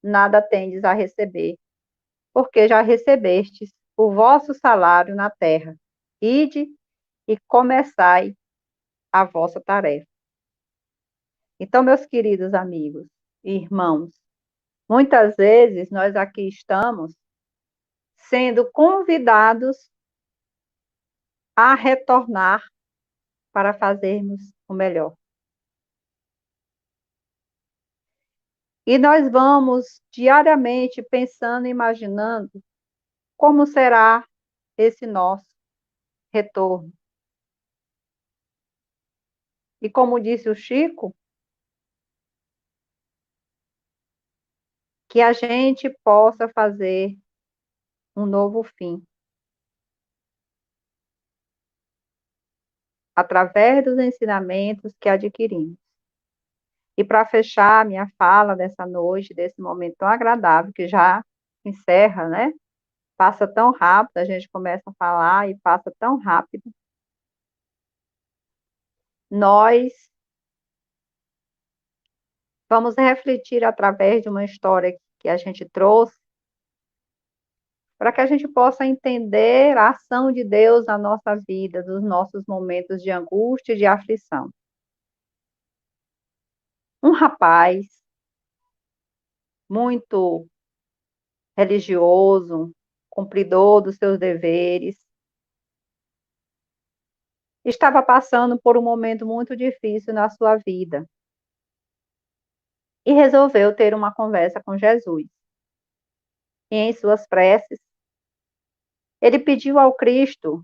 nada tendes a receber, porque já recebestes o vosso salário na terra. Ide e começai a vossa tarefa. Então, meus queridos amigos e irmãos, muitas vezes nós aqui estamos sendo convidados a retornar para fazermos o melhor. E nós vamos diariamente pensando e imaginando como será esse nosso retorno. E como disse o Chico, que a gente possa fazer um novo fim, através dos ensinamentos que adquirimos. E para fechar minha fala dessa noite, desse momento tão agradável, que já encerra, né? Passa tão rápido, a gente começa a falar e passa tão rápido. Nós vamos refletir através de uma história que a gente trouxe, para que a gente possa entender a ação de Deus na nossa vida, dos nossos momentos de angústia e de aflição. Um rapaz muito religioso, cumpridor dos seus deveres, estava passando por um momento muito difícil na sua vida e resolveu ter uma conversa com Jesus. E em suas preces, ele pediu ao Cristo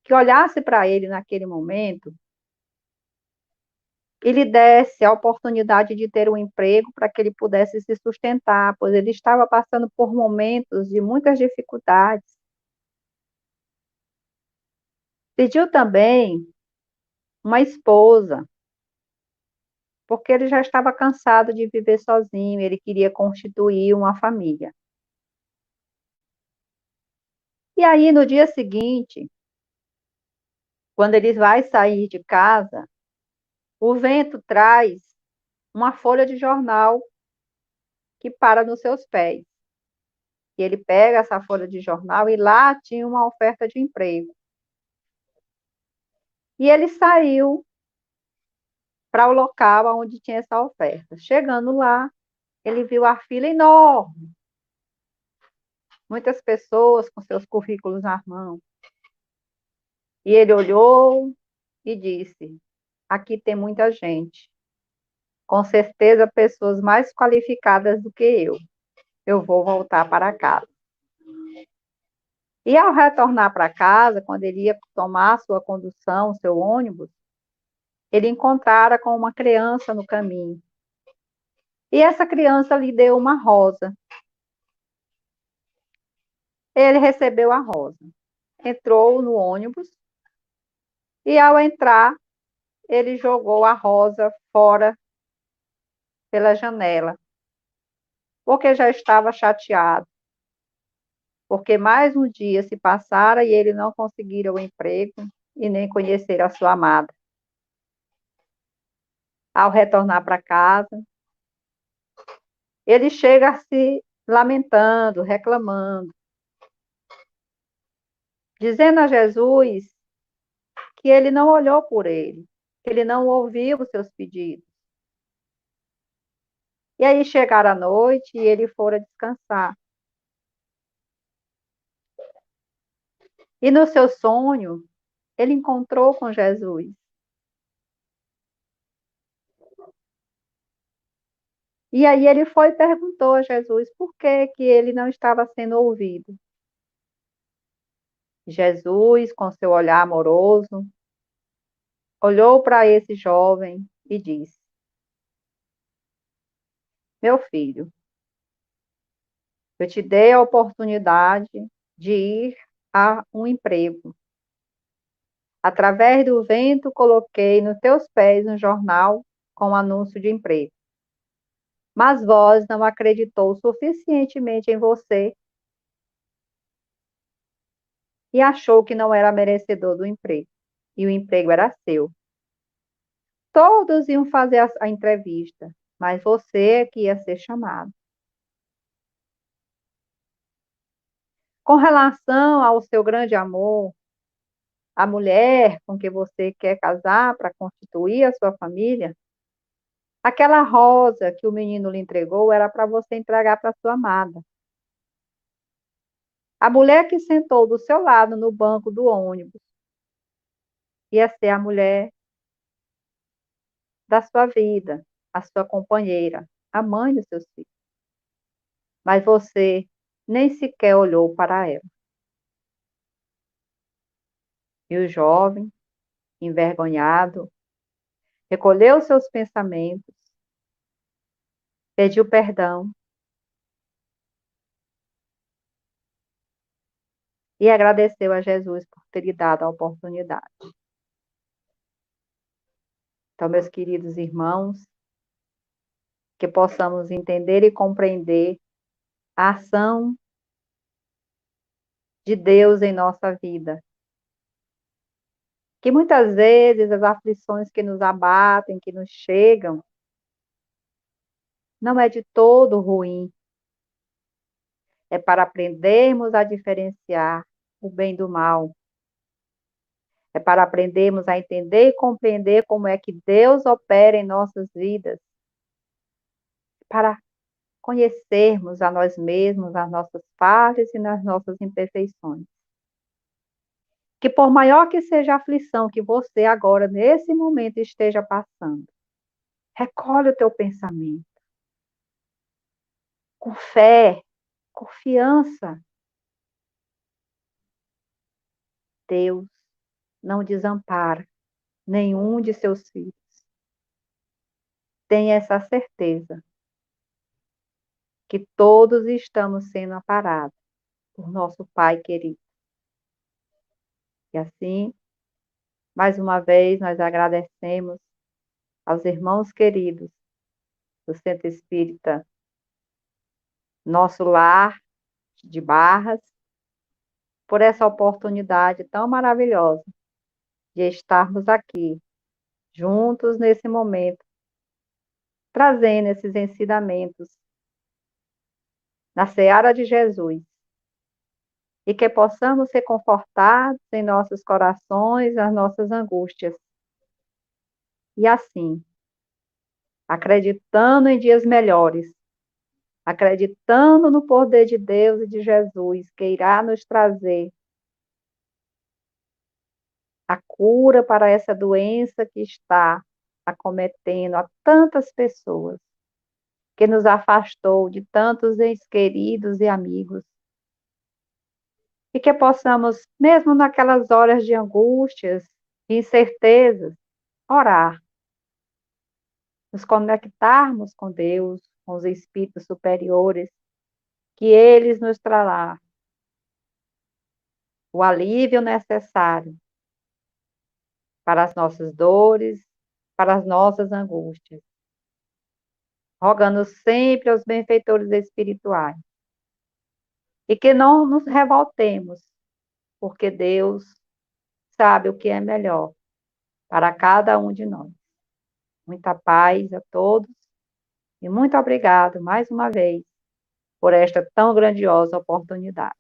que olhasse para ele naquele momento e lhe desse a oportunidade de ter um emprego para que ele pudesse se sustentar, pois ele estava passando por momentos de muitas dificuldades. Pediu também uma esposa, porque ele já estava cansado de viver sozinho, ele queria constituir uma família. E aí, no dia seguinte, quando ele vai sair de casa, o vento traz uma folha de jornal que para nos seus pés. E ele pega essa folha de jornal e lá tinha uma oferta de emprego. E ele saiu para o local onde tinha essa oferta. Chegando lá, ele viu a fila enorme, muitas pessoas com seus currículos na mão. E ele olhou e disse: aqui tem muita gente, com certeza pessoas mais qualificadas do que eu. Eu vou voltar para casa. E ao retornar para casa, quando ele ia tomar sua condução, seu ônibus, ele encontrara com uma criança no caminho. E essa criança lhe deu uma rosa. Ele recebeu a rosa, entrou no ônibus e, ao entrar, ele jogou a rosa fora pela janela, porque já estava chateado, porque mais um dia se passara e ele não conseguira o emprego e nem conhecer a sua amada. Ao retornar para casa, ele chega se lamentando, reclamando, dizendo a Jesus que ele não olhou por ele, que ele não ouviu os seus pedidos. E aí chegaram a noite e ele fora descansar. E no seu sonho, ele encontrou com Jesus. E aí ele foi e perguntou a Jesus por que que ele não estava sendo ouvido. Jesus, com seu olhar amoroso, olhou para esse jovem e disse: meu filho, eu te dei a oportunidade de ir a um emprego. Através do vento, coloquei nos teus pés um jornal com anúncio de emprego. Mas vós não acreditou suficientemente em você e achou que não era merecedor do emprego. E o emprego era seu. Todos iam fazer a entrevista, mas você é que ia ser chamado. Com relação ao seu grande amor, a mulher com que você quer casar para constituir a sua família, aquela rosa que o menino lhe entregou era para você entregar para sua amada. A mulher que sentou do seu lado no banco do ônibus ia ser a mulher da sua vida, a sua companheira, a mãe dos seus filhos. Mas você nem sequer olhou para ela. E o jovem, envergonhado, recolheu seus pensamentos, pediu perdão e agradeceu a Jesus por ter lhe dado a oportunidade. Então, meus queridos irmãos, que possamos entender e compreender a ação de Deus em nossa vida. Que muitas vezes as aflições que nos abatem, que nos chegam, não é de todo ruim. É para aprendermos a diferenciar o bem do mal. É para aprendermos a entender e compreender como é que Deus opera em nossas vidas. Para conhecermos a nós mesmos, as nossas falhas e nas nossas imperfeições. Que por maior que seja a aflição que você agora, nesse momento, esteja passando, recolhe o teu pensamento. Com fé, confiança. Deus não desampara nenhum de seus filhos. Tenha essa certeza que todos estamos sendo amparados por nosso Pai querido. E assim, Mais uma vez, nós agradecemos aos irmãos queridos do Centro Espírita Nosso Lar de Barras, por essa oportunidade tão maravilhosa de estarmos aqui, juntos nesse momento, trazendo esses ensinamentos na seara de Jesus, e que possamos ser confortados em nossos corações, as nossas angústias. E assim, acreditando em dias melhores, acreditando no poder de Deus e de Jesus, que irá nos trazer a cura para essa doença que está acometendo a tantas pessoas, que nos afastou de tantos entes queridos e amigos. E que possamos, mesmo naquelas horas de angústias e incertezas, orar, nos conectarmos com Deus, com os espíritos superiores, que eles nos trará o alívio necessário para as nossas dores, para as nossas angústias, rogando sempre aos benfeitores espirituais, e que não nos revoltemos, porque Deus sabe o que é melhor para cada um de nós. Muita paz a todos e muito obrigado mais uma vez por esta tão grandiosa oportunidade.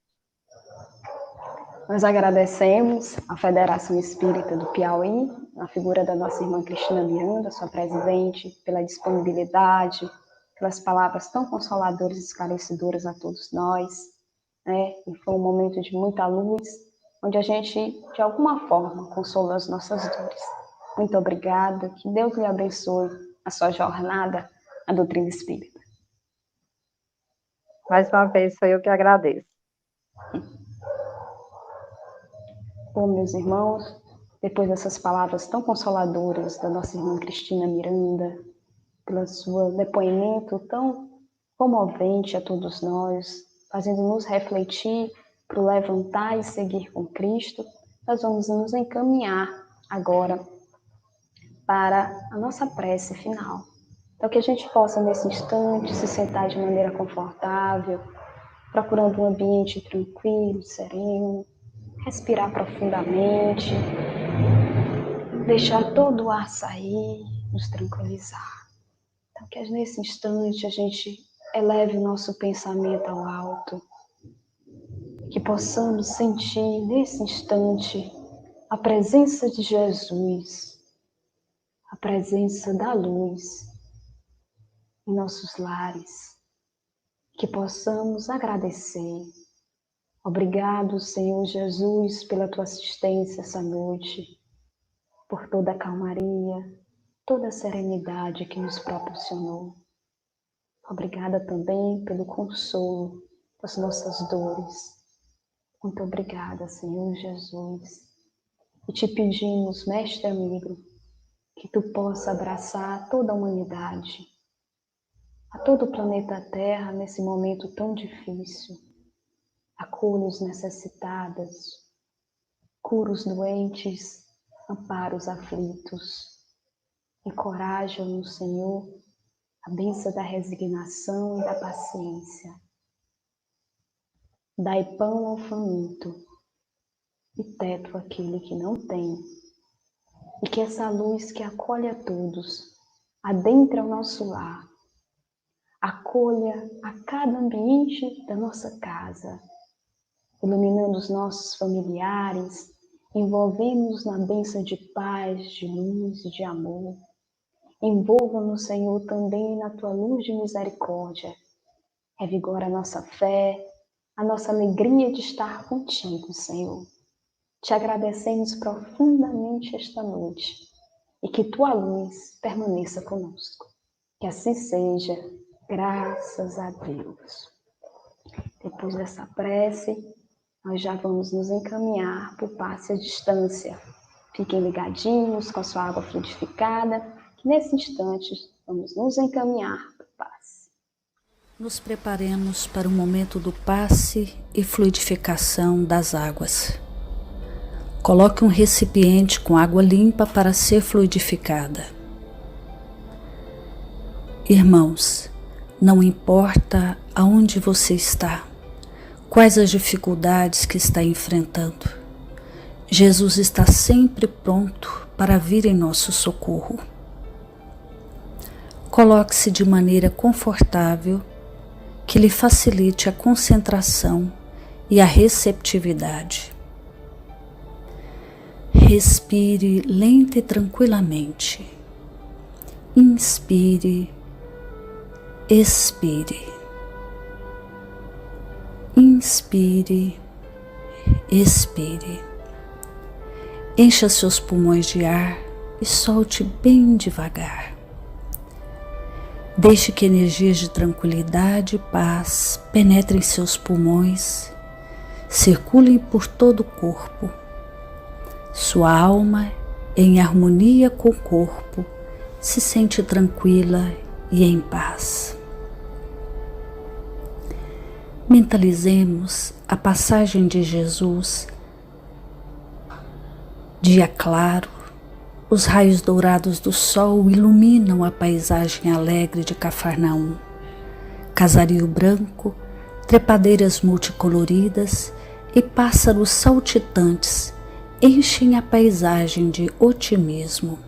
Nós agradecemos à Federação Espírita do Piauí, na figura da nossa irmã Cristina Miranda, sua presidente, pela disponibilidade, pelas palavras tão consoladoras e esclarecedoras a todos nós, né? E foi um momento de muita luz, onde a gente, de alguma forma, consolou as nossas dores. Muito obrigada, que Deus lhe abençoe a sua jornada à doutrina espírita. Mais uma vez, sou eu que agradeço. Bom, meus irmãos, depois dessas palavras tão consoladoras da nossa irmã Cristina Miranda, pelo seu depoimento tão comovente a todos nós, fazendo-nos refletir para o levantar e seguir com Cristo, nós vamos nos encaminhar agora para a nossa prece final. Então, que a gente possa, nesse instante, se sentar de maneira confortável, procurando um ambiente tranquilo, sereno, respirar profundamente, deixar todo o ar sair, nos tranquilizar. Então, que nesse instante a gente eleve o nosso pensamento ao alto, que possamos sentir nesse instante a presença de Jesus, a presença da luz em nossos lares, que possamos agradecer. Obrigado, Senhor Jesus, pela tua assistência essa noite, por toda a calmaria, toda a serenidade que nos proporcionou. Obrigada também pelo consolo das nossas dores. Muito obrigada, Senhor Jesus. E te pedimos, mestre amigo, que tu possa abraçar toda a humanidade, a todo o planeta Terra nesse momento tão difícil. Acolha os necessitados, cura os doentes, ampara os aflitos. Encoraja-nos, Senhor, a bênção da resignação e da paciência. Dai pão ao faminto e teto àquele que não tem. E que essa luz que acolhe a todos adentre ao nosso lar, acolha a cada ambiente da nossa casa, iluminando os nossos familiares, envolvendo-nos na bênção de paz, de luz e de amor. Envolva-nos, Senhor, também na tua luz de misericórdia. Revigora a nossa fé, a nossa alegria de estar contigo, Senhor. Te agradecemos profundamente esta noite e que tua luz permaneça conosco. Que assim seja, graças a Deus. Depois dessa prece, nós já vamos nos encaminhar para o passe à distância. Fiquem ligadinhos com a sua água fluidificada, que nesse instante vamos nos encaminhar para o passe. Nos preparemos para o momento do passe e fluidificação das águas. Coloque um recipiente com água limpa para ser fluidificada. Irmãos, não importa aonde você está, quais as dificuldades que está enfrentando, Jesus está sempre pronto para vir em nosso socorro. Coloque-se de maneira confortável, que lhe facilite a concentração e a receptividade. Respire lenta e tranquilamente. Inspire, expire. Inspire, expire. Encha seus pulmões de ar e solte bem devagar. Deixe que energias de tranquilidade e paz penetrem seus pulmões, circulem por todo o corpo. Sua alma, em harmonia com o corpo, se sente tranquila e em paz. Mentalizemos a passagem de Jesus. Dia claro, os raios dourados do sol iluminam a paisagem alegre de Cafarnaum. Casario branco, trepadeiras multicoloridas e pássaros saltitantes enchem a paisagem de otimismo.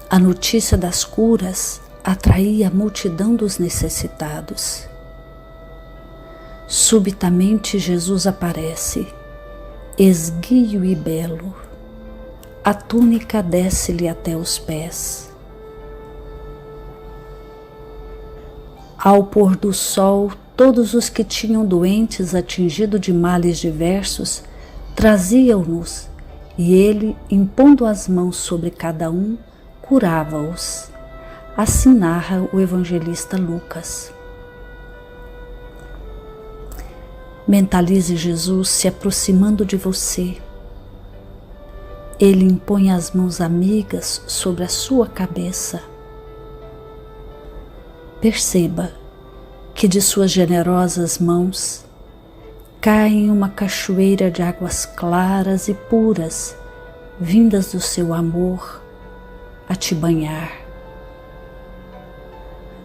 A notícia das curas atraía a multidão dos necessitados. Subitamente Jesus aparece, esguio e belo. A túnica desce-lhe até os pés. Ao pôr do sol, todos os que tinham doentes atingidos de males diversos traziam-nos, e ele, impondo as mãos sobre cada um, curava-os. Assim narra o evangelista Lucas. Mentalize Jesus se aproximando de você. Ele impõe as mãos amigas sobre a sua cabeça. Perceba que de suas generosas mãos cai uma cachoeira de águas claras e puras, vindas do seu amor, a te banhar.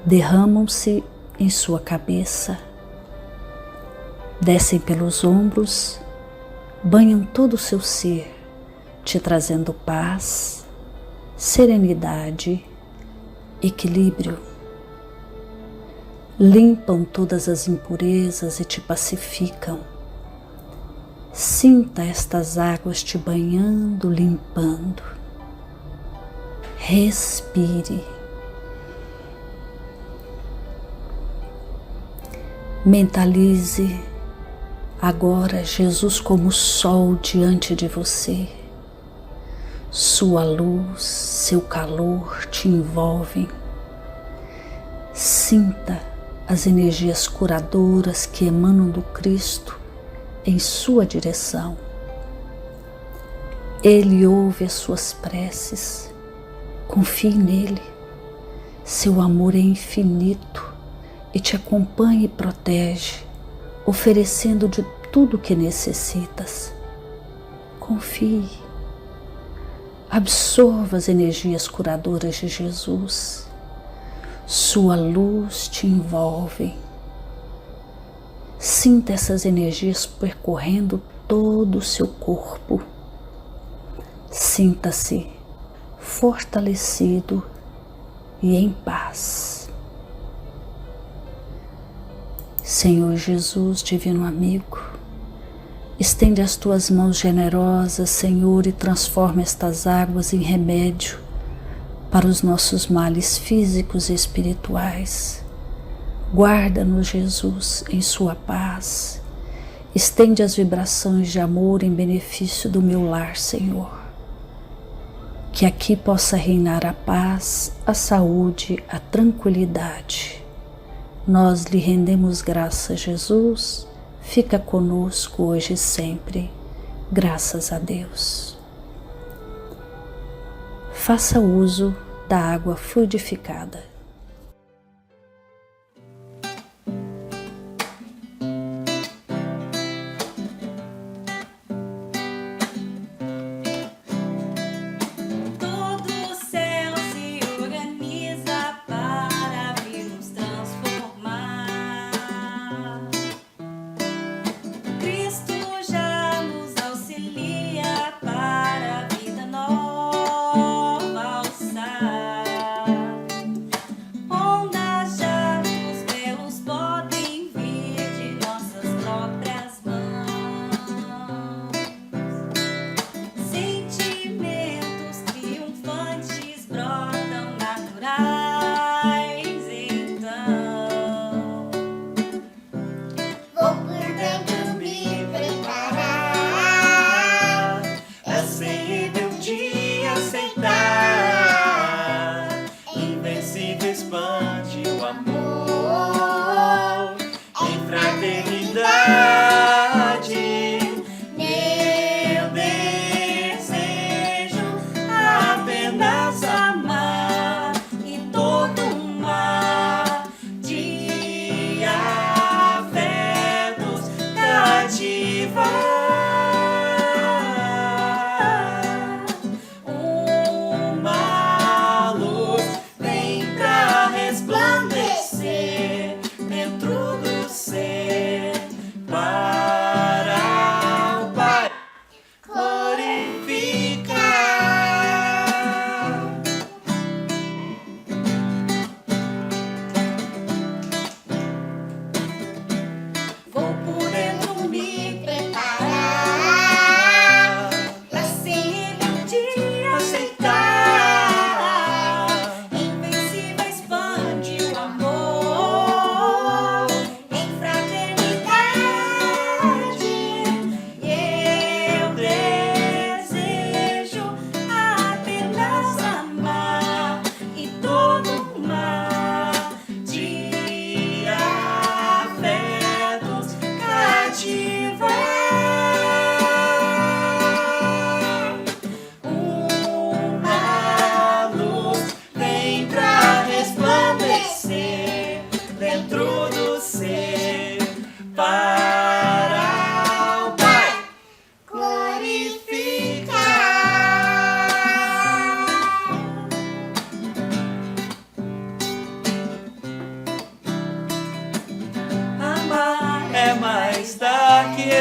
Derramam-se em sua cabeça, descem pelos ombros, banham todo o seu ser, te trazendo paz, serenidade, equilíbrio. Limpam todas as impurezas e te pacificam. Sinta estas águas te banhando, limpando. Respire. Mentalize agora Jesus como sol diante de você. Sua luz, seu calor te envolvem. Sinta as energias curadoras que emanam do Cristo em sua direção. Ele ouve as suas preces. Confie nele. Seu amor é infinito e te acompanha e protege, oferecendo de tudo o que necessitas. Confie. Absorva as energias curadoras de Jesus. Sua luz te envolve. Sinta essas energias percorrendo todo o seu corpo. Sinta-se fortalecido e em paz. Senhor Jesus, divino amigo, estende as tuas mãos generosas, Senhor, e transforma estas águas em remédio para os nossos males físicos e espirituais. Guarda-nos, Jesus, em sua paz. Estende as vibrações de amor em benefício do meu lar, Senhor. Que aqui possa reinar a paz, a saúde, a tranquilidade. Nós lhe rendemos graças, Jesus. Fica conosco hoje e sempre. Graças a Deus. Faça uso da água fluidificada.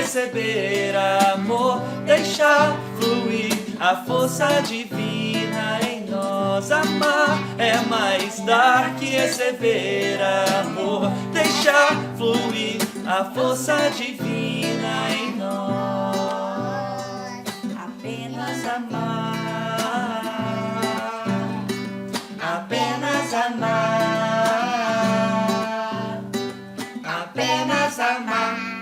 receber amor, deixar fluir a força divina em nós. Amar é mais dar que receber amor, deixar fluir a força divina em nós. Apenas amar, apenas amar, apenas amar.